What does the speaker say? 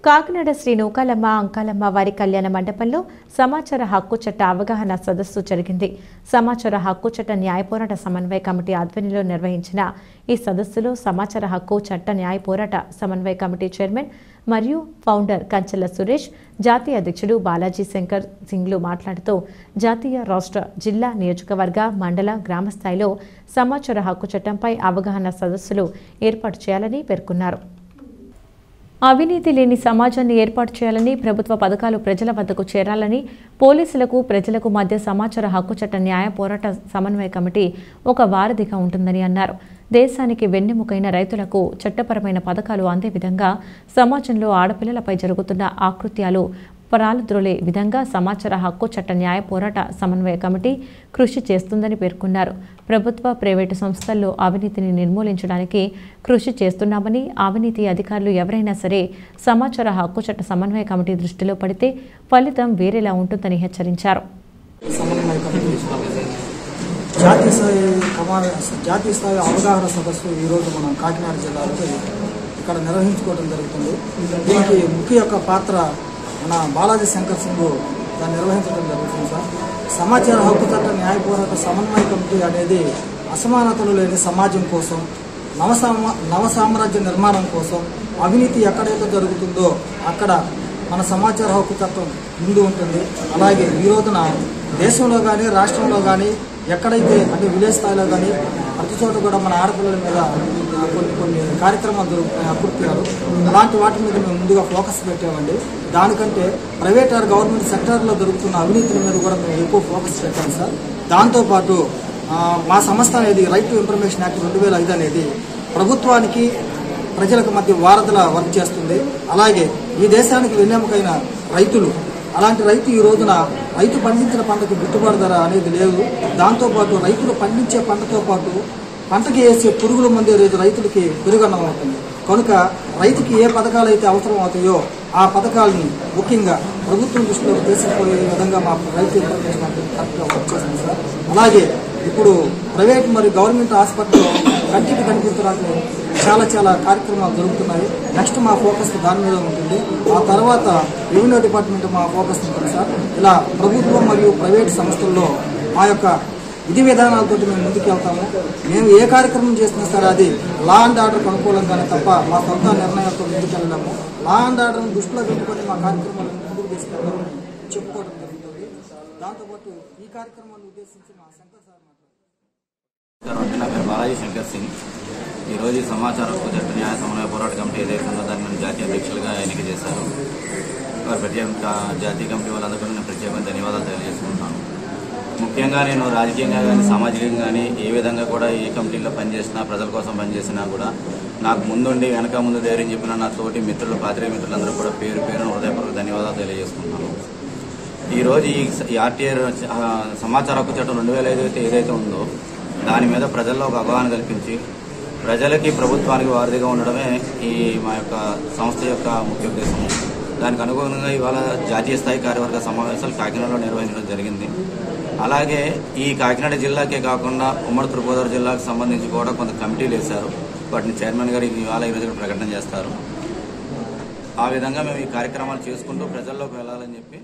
కాకినాడ శ్రీ నూకాలమ్మ అంకాలమ్మ వారి కళ్యాణ మండపంలో సమాచార హక్కు చట్ట అవగాహన సదస్సు జరిగింది. సమాచార హక్కు చట్ట న్యాయ పోరాట సమన్వయ కమిటీ ఆధ్వర్యంలో నిర్వహించిన ఈ సదస్సులో సమాచార హక్కు చట్ట న్యాయ పోరాట సమన్వయ కమిటీ చైర్మన్ మరియు ఫౌండర్ కంచెల సురేష్, జాతీయ అధ్యక్షుడు బాలాజీ శంకర్ సింగ్లు మాట్లాడుతూ జాతీయ, రాష్ట్ర, జిల్లా, నియోజకవర్గ, మండల, గ్రామ స్థాయిలో సమాచార హక్కు చట్టంపై అవగాహన సదస్సులు ఏర్పాటు చేయాలని పేర్కొన్నారు. అవినీతి లేని సమాజాన్ని ఏర్పాటు చేయాలని, ప్రభుత్వ పథకాలు ప్రజల వద్దకు చేరాలని, పోలీసులకు, ప్రజలకు మధ్య సమాచార హక్కు చట్ట న్యాయ పోరాట సమన్వయ కమిటీ ఒక వారధిగా ఉంటుందని అన్నారు. దేశానికి వెన్నెముకైన రైతులకు చట్టపరమైన పథకాలు అందే విధంగా సమాజంలో ఆడపిల్లలపై జరుగుతున్న ఆకృత్యాలు పరాలద్రోలే విధంగా సమాచార హక్కు చట్ట న్యాయ పోరాట సమన్వయ కమిటీ కృషి చేస్తుందని పేర్కొన్నారు. ప్రభుత్వ, ప్రైవేటు సంస్థల్లో అవినీతిని నిర్మూలించడానికి కృషి చేస్తున్నామని, అవినీతి అధికారులు ఎవరైనా సరే సమాచార హక్కు చట్ట సమన్వయ కమిటీ దృష్టిలో పడితే ఫలితం వేరేలా ఉంటుందని హెచ్చరించారు. జాతీయ స్థాయి అవగాహన సదస్సు ఈరోజు మనం కాకినాడ జిల్లాలో ఇక్కడ నిర్వహించుకోవడం జరుగుతుంది. దీనికి ముఖ్య పాత్ర మన బాలాజీ శంకర్ సింగ్ దాన్ని నిర్వహించడం జరుగుతుంది. సార్, సమాచార హక్కు చట్ట న్యాయ పోరాట సమన్వయ కమిటీ అనేది అసమానతలు లేని సమాజం కోసం, నవసామ్రాజ్య నిర్మాణం కోసం, అవినీతి ఎక్కడైతే జరుగుతుందో అక్కడ మన సమాచార హక్కు చట్టం ముందు ఉంటుంది. అలాగే ఈ రోజున దేశంలో కానీ, రాష్ట్రంలో కానీ, ఎక్కడైతే అంటే విలేజ్ స్థాయిలో కానీ ప్రతి చోట కూడా మన ఆడపిల్లల మీద కొన్ని కార్యక్రమాలు జరుగుతున్నాయి, అకృత్యాలు. అలాంటి వాటి మీద మేము ముందుగా ఫోకస్ పెట్టామండి. దానికంటే ప్రైవేట్ ఆర్ గవర్నమెంట్ సెక్టార్లో జరుగుతున్న అవినీతి మీద కూడా మేము ఎక్కువ ఫోకస్ పెట్టాము సార్. దాంతోపాటు మా సంస్థ అనేది రైట్ టు ఇన్ఫర్మేషన్ యాక్ట్ 2005 అనేది ప్రభుత్వానికి, ప్రజలకు మధ్య వారధిలా వర్క్ చేస్తుంది. అలాగే ఈ దేశానికి వెన్నెముకైన రైతులు, అలాంటి రైతు ఈ రోజున రైతు పండించిన పంటకి గిట్టుబాటు ధర అనేది లేదు. దాంతోపాటు రైతులు పండించే పంటతో పాటు పంటకి వేసే పురుగుల మందు రేటు రైతులకి పెరుగన్నం అవుతుంది. కనుక రైతుకి ఏ పథకాలు అయితే అవసరం అవుతాయో ఆ పథకాలని ముఖ్యంగా ప్రభుత్వం దృష్టిలో తీసుకుపోయే విధంగా మా రైతు ఇన్ఫర్మేషన్ కరెక్ట్గా వర్క్ చేస్తుంది సార్. అలాగే ఇప్పుడు ప్రైవేట్ మరియు గవర్నమెంట్ హాస్పిటల్లో కంటికి కనిపించడానికి చాలా కార్యక్రమాలు జరుగుతున్నాయి. నెక్స్ట్ మా ఫోకస్ దాని మీద ఉంటుంది. ఆ తర్వాత రెవెన్యూ డిపార్ట్మెంట్ మా ఫోకస్ ఉంటుంది సార్. ఇలా ప్రభుత్వం మరియు ప్రైవేట్ సంస్థల్లో మా యొక్క విధి విధానాలతో మేము ముందుకు వెళ్తాము. మేము ఏ కార్యక్రమం చేసినా సరే అది లా అండ్ ఆర్డర్కి అనుకూలంగానే తప్ప మా సొంత నిర్ణయాలతో ముందుకు వెళ్ళాము. లా అండ్ ఆర్డర్ని దృష్టిలో పెట్టుకొని మా కార్యక్రమాలను ముందుకు తీసుకెళ్తామని చెప్పుకోవడం జరుగుతుంది. దాంతోపాటు ఈ కార్యక్రమాన్ని ఉద్దేశించి మా శంకర్ సార్ మాట్లాడారు. నా పేరు బాలాజీ శంకర్ సింగ్. ఈరోజు సమాచార హక్కు చట్ట న్యాయ సమన్వయ పోరాట కమిటీ ఏదైతే ఉందో దాన్ని నేను జాతీయ అధ్యక్షులుగా ఎన్నిక చేశారు. వారి ప్రత్యేక జాతీయ కమిటీ వాళ్ళందరూ నేను ప్రత్యేకంగా ధన్యవాదాలు తెలియజేసుకుంటున్నాను. ముఖ్యంగా నేను రాజకీయంగా కానీ, సామాజికంగా కానీ ఏ విధంగా కూడా ఏ కమిటీలో పనిచేసినా, ప్రజల కోసం పనిచేసినా కూడా నాకు ముందుండి వెనక ముందు ధైర్యం చెప్పిన నా తోటి మిత్రులు, పాత్రికేయ మిత్రులందరూ కూడా పేరు హృదయపూర్వక ధన్యవాదాలు తెలియజేసుకుంటున్నాను. ఈరోజు ఈ ఆర్టీఆర్ సమాచార హక్కు చట్టం 2005 ఏదైతే ఉందో దాని మీద ప్రజల్లో ఒక అవగాహన కల్పించి ప్రజలకి, ప్రభుత్వానికి వారధిగా ఉండడమే ఈ మా యొక్క సంస్థ యొక్క ముఖ్య ఉద్దేశం. దానికి అనుగుణంగా ఇవాళ జాతీయ స్థాయి కార్యవర్గ సమావేశాలు కాకినాడలో నిర్వహించడం జరిగింది. అలాగే ఈ కాకినాడ జిల్లాకే కాకుండా ఉమ్మడి తూర్పుగోదావరి జిల్లాకు సంబంధించి కూడా కొంత కమిటీలు వేశారు. వాటిని చైర్మన్ గారు ఇవాళ ఈరోజు ప్రకటన చేస్తారు. ఆ విధంగా మేము ఈ కార్యక్రమాలు చేసుకుంటూ ప్రజల్లోకి వెళ్ళాలని చెప్పి